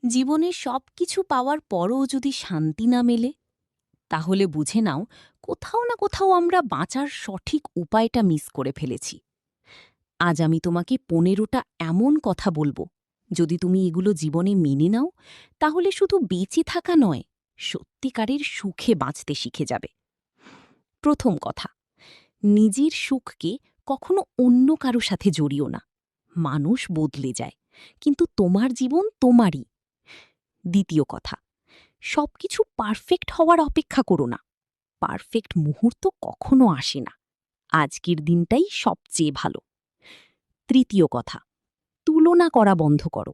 জীবনে সবকিছু পাওয়ার পরও যদি শান্তি না মেলে, তাহলে বুঝে নাও কোথাও না কোথাও আমরা বাঁচার সঠিক উপায়টা মিস করে ফেলেছি। আজ আমি তোমাকে ১৫টা এমন কথা বলবো, যদি তুমি এগুলো জীবনে মেনে নাও, তাহলে শুধু বেঁচে থাকা নয়, সত্যিকারের সুখে বাঁচতে শিখে যাবে। প্রথম কথা, নিজের সুখকে কখনো অন্য কারো সাথে জড়িও না। মানুষ বদলে যায়, কিন্তু তোমার জীবন তোমারই। দ্বিতীয় কথা, সবকিছু পারফেক্ট হওয়ার অপেক্ষা করো না। পারফেক্ট মুহূর্ত কখনো আসে না। আজকের দিনটাই সবচেয়ে ভালো। তৃতীয় কথা, তুলনা করা বন্ধ করো।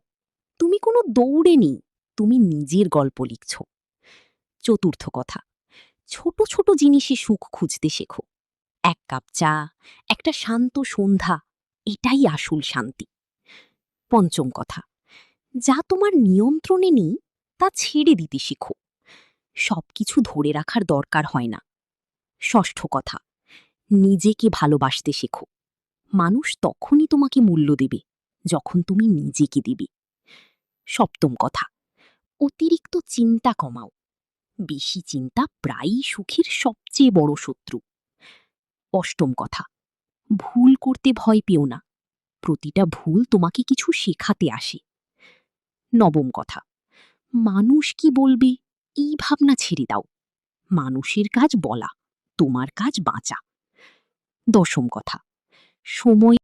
তুমি কোনো দৌড়ে নেই, তুমি নিজের গল্প লিখছ। চতুর্থ কথা, ছোট ছোট জিনিসে সুখ খুঁজতে শেখো। এক কাপ চা, একটা শান্ত সন্ধ্যা, এটাই আসল শান্তি। পঞ্চম কথা, যা তোমার নিয়ন্ত্রণে নেই তা ছেড়ে দিতে শিখো। সবকিছু ধরে রাখার দরকার হয় না। ষষ্ঠ কথা, নিজেকে ভালোবাসতে শেখো। মানুষ তখনই তোমাকে মূল্য দেবে যখন তুমি নিজেকে দেবে। সপ্তম কথা, অতিরিক্ত চিন্তা কমাও। বেশি চিন্তা প্রায়ই সুখের সবচেয়ে বড় শত্রু। অষ্টম কথা, ভুল করতে ভয় পেও না। প্রতিটা ভুল তোমাকে কিছু শেখাতে আসে। নবম কথা, মানুষ কি বলবে এই ভাবনা ছেড়ে দাও। মানুষের কাজ বলা, তোমার কাজ বাঁচা। দশম কথা, সময়